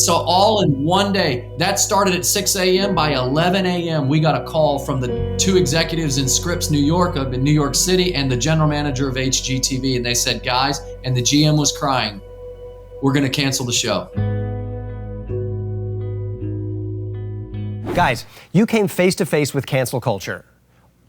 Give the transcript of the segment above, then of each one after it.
So all in one day, that started at 6 a.m. By 11 a.m., we got a call from the two executives in Scripps, New York, up in New York City, and the general manager of HGTV. And they said, guys, and the GM was crying, we're going to cancel the show. Guys, you came face to face with cancel culture.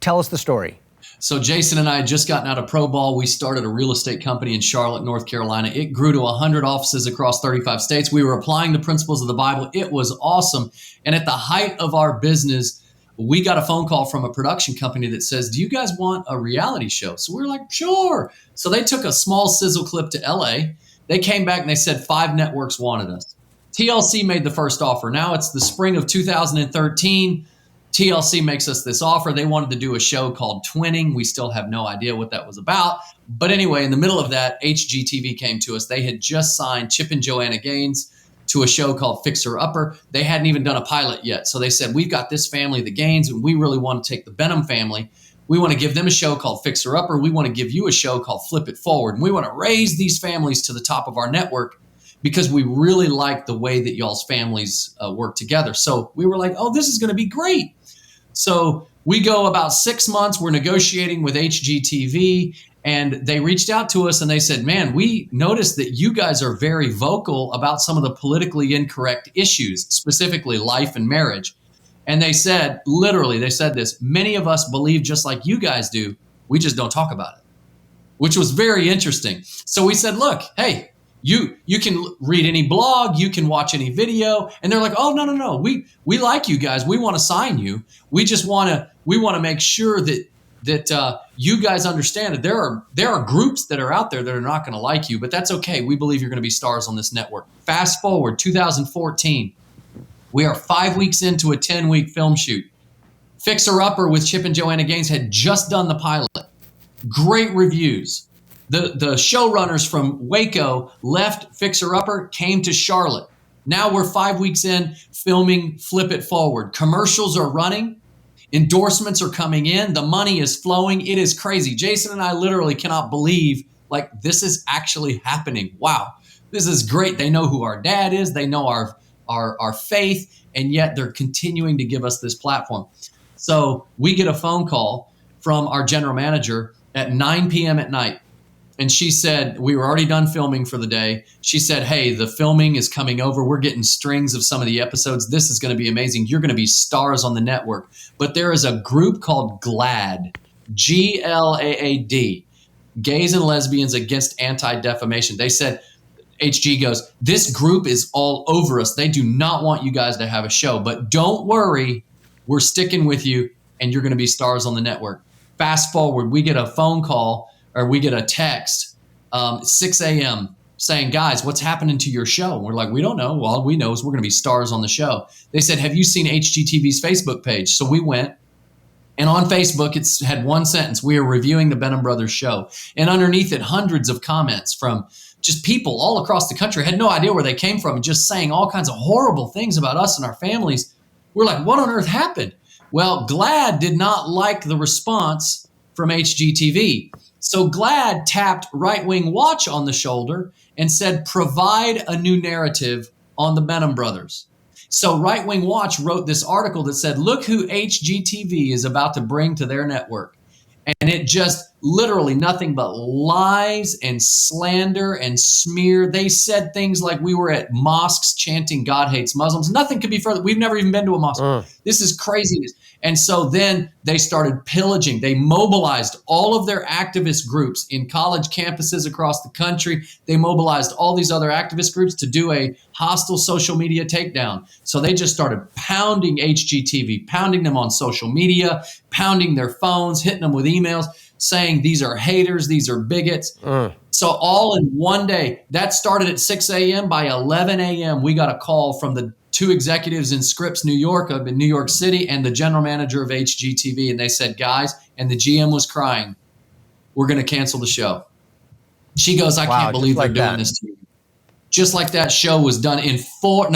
Tell us the story. So Jason and I had just gotten out of pro ball. We started a real estate company in Charlotte, North Carolina. It grew to 100 offices across 35 states. We were applying the principles of the Bible. It was awesome. And at the height of our business, we got a phone call from a production company that says, do you guys want a reality show? So we were like, sure. So they took a small sizzle clip to LA. They came back and they said 5 networks wanted us. TLC made the first offer. Now it's the spring of 2013. TLC makes us this offer. They wanted to do a show called Twinning. We still have no idea what that was about. But anyway, in the middle of that, HGTV came to us. They had just signed Chip and Joanna Gaines to a show called Fixer Upper. They hadn't even done a pilot yet. So they said, we've got this family, the Gaines, and we really want to take the Benham family. We want to give them a show called Fixer Upper. We want to give you a show called Flip It Forward. And we want to raise these families to the top of our network because we really like the way that y'all's families work together. So we were like, oh, this is going to be great. So we go about 6 months, we're negotiating with HGTV, and they reached out to us and they said, man, we noticed that you guys are very vocal about some of the politically incorrect issues, specifically life and marriage. And they said, literally, they said this, many of us believe just like you guys do, we just don't talk about it, which was very interesting. So we said, look, hey, you can read any blog, you can watch any video. And they're like, oh, no. We like you guys. We want to sign you. We just want to make sure that you guys understand that there are groups that are out there that are not going to like you, but that's okay. We believe you're going to be stars on this network. Fast forward 2014. We are 5 weeks into a 10-week film shoot. Fixer Upper with Chip and Joanna Gaines had just done the pilot. Great reviews. The showrunners from Waco left Fixer Upper, came to Charlotte. Now we're 5 weeks in filming Flip It Forward. Commercials are running. Endorsements are coming in. The money is flowing. It is crazy. Jason and I literally cannot believe, like, this is actually happening. Wow, this is great. They know who our dad is. They know our faith, and yet they're continuing to give us this platform. So we get a phone call from our general manager at 9 p.m. at night. And she said, we were already done filming for the day. She said, hey, the filming is coming over. We're getting strings of some of the episodes. This is going to be amazing. You're going to be stars on the network. But there is a group called GLAAD, GLAAD, Gays and Lesbians Against Anti-Defamation. They said, HG goes, this group is all over us. They do not want you guys to have a show. But don't worry, we're sticking with you, and you're going to be stars on the network. Fast forward, we get a phone call, or we get a text 6 a.m. saying, guys, what's happening to your show? And we're like, we don't know. Well, all we know is we're going to be stars on the show. They said, have you seen HGTV's Facebook page? So we went, and on Facebook, it's had one sentence, we are reviewing the Benham Brothers show. And underneath it, hundreds of comments from just people all across the country. Had no idea where they came from, and just saying all kinds of horrible things about us and our families. We're like, what on earth happened? Well, GLAAD did not like the response from HGTV. So GLAAD tapped Right Wing Watch on the shoulder and said, provide a new narrative on the Benham Brothers. So Right Wing Watch wrote this article that said, look who HGTV is about to bring to their network. And it just literally nothing but lies and slander and smear. They said things like we were at mosques chanting God hates Muslims. Nothing could be further. We've never even been to a mosque. This is craziness. And so then they started pillaging. They mobilized all of their activist groups in college campuses across the country. They mobilized all these other activist groups to do a hostile social media takedown. So they just started pounding HGTV, pounding them on social media, pounding their phones, hitting them with emails, saying these are haters, these are bigots. So all in one day, that started at 6 a.m. By 11 a.m., we got a call from the two executives in Scripps, New York, up in New York City, and the general manager of HGTV. And they said, guys, and the GM was crying, we're going to cancel the show. She goes, I can't believe they're doing this to you. Just like that, show was done in 5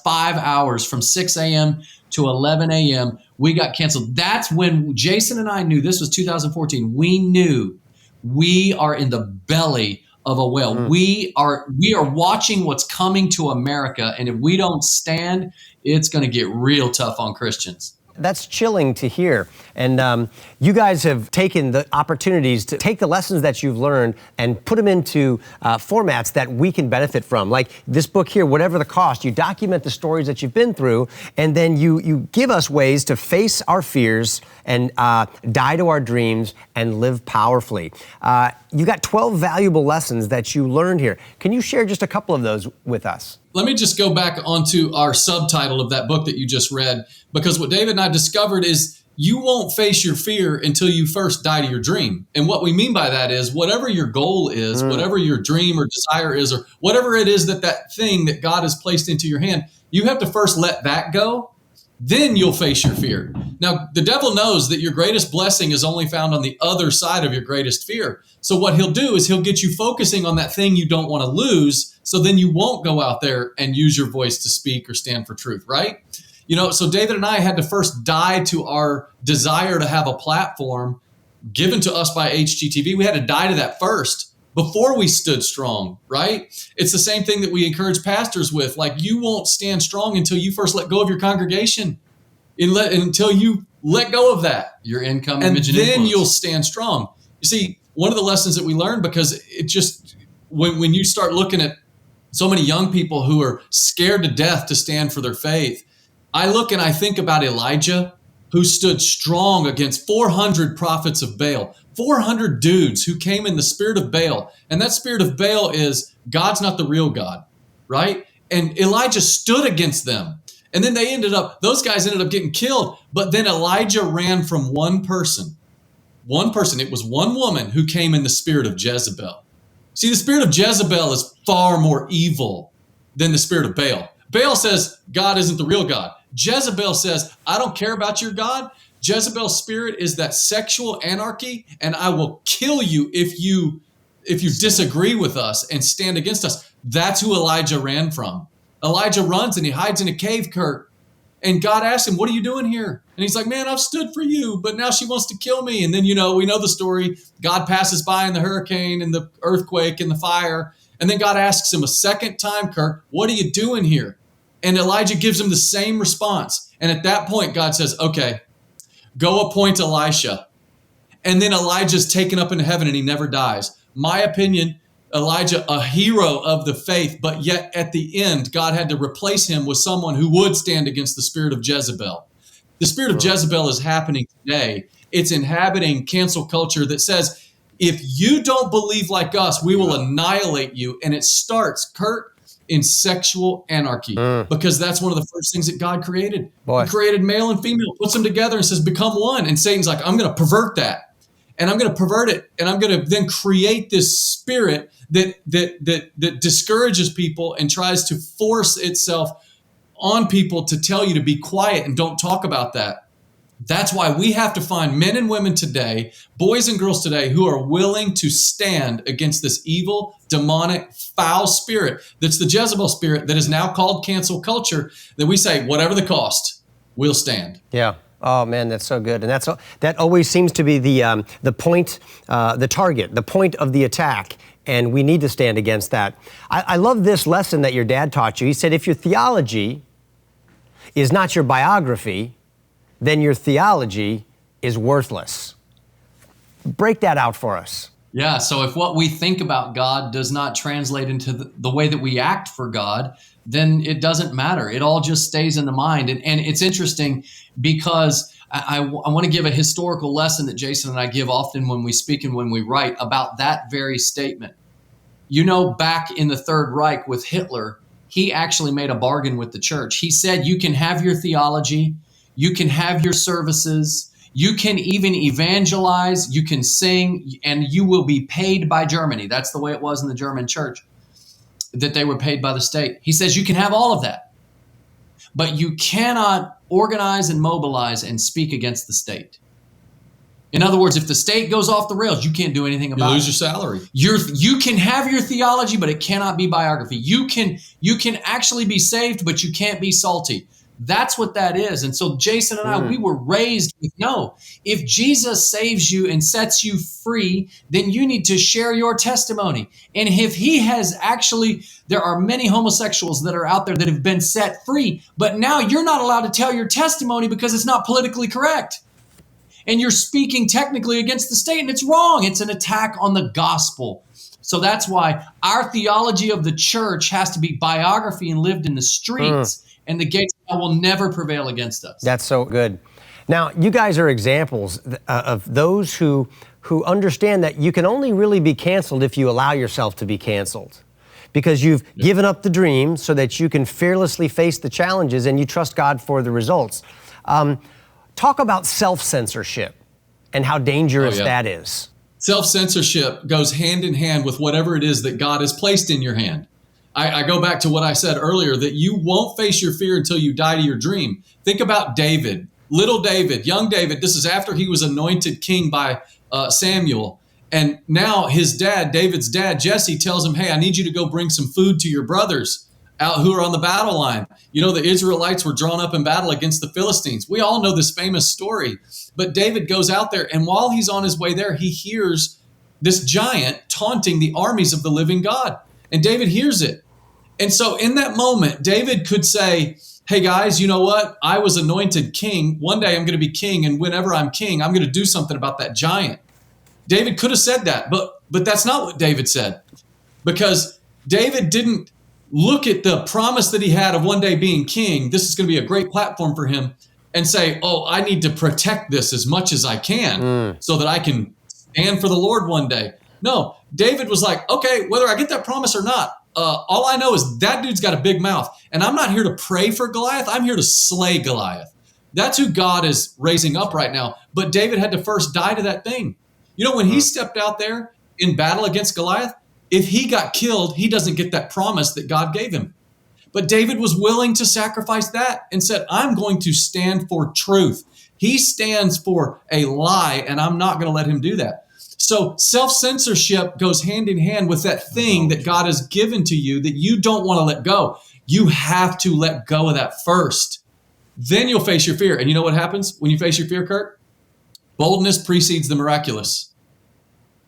hours from 6 a.m. to 11 a.m. We got canceled. That's when Jason and I knew, this was 2014. We knew we are in the belly of a whale. We are watching what's coming to America, and if we don't stand, it's going to get real tough on Christians. That's chilling to hear. And you guys have taken the opportunities to take the lessons that you've learned and put them into formats that we can benefit from. Like this book here, Whatever the Cost, you document the stories that you've been through, and then you give us ways to face our fears and die to our dreams and live powerfully. You got 12 valuable lessons that you learned here. Can you share just a couple of those with us? Let me just go back onto our subtitle of that book that you just read, because what David and I discovered is you won't face your fear until you first die to your dream. And what we mean by that is whatever your goal is, whatever your dream or desire is, or whatever it is that thing that God has placed into your hand, you have to first let that go. Then you'll face your fear. Now, the devil knows that your greatest blessing is only found on the other side of your greatest fear. So what he'll do is he'll get you focusing on that thing you don't want to lose, so then you won't go out there and use your voice to speak or stand for truth, right? So David and I had to first die to our desire to have a platform given to us by HGTV. We had to die to that first before we stood strong, right? It's the same thing that we encourage pastors with. Like, you won't stand strong until you first let go of your congregation, until you let go of that. Your income, and image, and then influence. You'll stand strong. You see, one of the lessons that we learned, because it just, when you start looking at so many young people who are scared to death to stand for their faith, I look and I think about Elijah, who stood strong against 400 prophets of Baal, 400 dudes who came in the spirit of Baal. And that spirit of Baal is God's not the real God, right? And Elijah stood against them. And then those guys ended up getting killed. But then Elijah ran from one person. It was one woman who came in the spirit of Jezebel. See, the spirit of Jezebel is far more evil than the spirit of Baal. Baal says God isn't the real God. Jezebel says, I don't care about your God. Jezebel's spirit is that sexual anarchy, and I will kill you if you disagree with us and stand against us. That's who Elijah ran from. Elijah runs and he hides in a cave, Kirk. And God asks him, what are you doing here? And he's like, man, I've stood for you, but now she wants to kill me. And then, we know the story. God passes by in the hurricane and the earthquake and the fire. And then God asks him a second time, Kirk, what are you doing here? And Elijah gives him the same response. And at that point, God says, okay, go appoint Elisha. And then Elijah's taken up into heaven and he never dies. My opinion, Elijah, a hero of the faith, but yet at the end, God had to replace him with someone who would stand against the spirit of Jezebel. The spirit of Jezebel is happening today. It's inhabiting cancel culture that says, if you don't believe like us, we will annihilate you. And it starts, Kurt, in sexual anarchy, because that's one of the first things that God created. Boy. He created male and female, puts them together and says, become one. And Satan's like, I'm going to pervert that. And I'm going to pervert it. And I'm going to then create this spirit that discourages people and tries to force itself on people to tell you to be quiet and don't talk about that. That's why we have to find men and women today, boys and girls today, who are willing to stand against this evil, demonic, foul spirit that's the Jezebel spirit that is now called cancel culture, that we say, whatever the cost, we'll stand. Yeah. Oh man, that's so good. And that always seems to be the point, the target, the point of the attack. And we need to stand against that. I love this lesson that your dad taught you. He said, if your theology is not your biography, then your theology is worthless. Break that out for us. Yeah, so if what we think about God does not translate into the way that we act for God, then it doesn't matter. It all just stays in the mind. And it's interesting because I want to give a historical lesson that Jason and I give often when we speak and when we write about that very statement. Back in the Third Reich with Hitler, he actually made a bargain with the church. He said, you can have your theology, you can have your services, you can even evangelize, you can sing, and you will be paid by Germany. That's the way it was in the German church, that they were paid by the state. He says you can have all of that, but you cannot organize and mobilize and speak against the state. In other words, if the state goes off the rails, you can't do anything about it. You lose your salary. You can have your theology, but it cannot be biography. You can actually be saved, but you can't be salty. That's what that is. And so Jason and I, we were raised with, no, if Jesus saves you and sets you free, then you need to share your testimony. And if he has actually, there are many homosexuals that are out there that have been set free, but now you're not allowed to tell your testimony because it's not politically correct. And you're speaking technically against the state, and it's wrong. It's an attack on the gospel. So that's why our theology of the church has to be biography and lived in the streets. And the gates of hell will never prevail against us. That's so good. Now, you guys are examples of those who understand that you can only really be canceled if you allow yourself to be canceled. Because you've given up the dream so that you can fearlessly face the challenges and you trust God for the results. Talk about self-censorship and how dangerous that is. Self-censorship goes hand in hand with whatever it is that God has placed in your hand. I go back to what I said earlier, that you won't face your fear until you die to your dream. Think about David, little David, young David. This is after he was anointed king by Samuel. And now his dad, David's dad, Jesse, tells him, hey, I need you to go bring some food to your brothers out who are on the battle line. You know, the Israelites were drawn up in battle against the Philistines. We all know this famous story. But David goes out there, and while he's on his way there, he hears this giant taunting the armies of the living God. And David hears it. And so in that moment, David could say, hey guys, you know what? I was anointed king. One day I'm going to be king. And whenever I'm king, I'm going to do something about that giant. David could have said that, but that's not what David said, because David didn't look at the promise that he had of one day being king. This is going to be a great platform for him, and say, oh, I need to protect this as much as I can so that I can stand for the Lord one day. No, David was like, okay, whether I get that promise or not, all I know is that dude's got a big mouth, and I'm not here to pray for Goliath. I'm here to slay Goliath. That's who God is raising up right now. But David had to first die to that thing. You know, when he stepped out there in battle against Goliath, if he got killed, he doesn't get that promise that God gave him. But David was willing to sacrifice that and said, I'm going to stand for truth. He stands for a lie, and I'm not going to let him do that. So self-censorship goes hand in hand with that thing that God has given to you that you don't want to let go. You have to let go of that first. Then you'll face your fear. And you know what happens when you face your fear, Kirk? Boldness precedes the miraculous.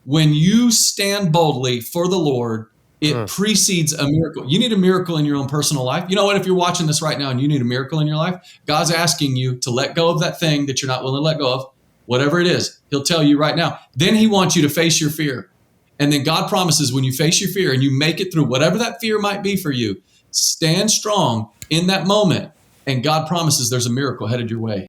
When you stand boldly for the Lord, it precedes a miracle. You need a miracle in your own personal life. You know what? If you're watching this right now and you need a miracle in your life, God's asking you to let go of that thing that you're not willing to let go of, whatever it is. He'll tell you right now. Then he wants you to face your fear. And then God promises when you face your fear and you make it through whatever that fear might be for you, stand strong in that moment. And God promises there's a miracle headed your way.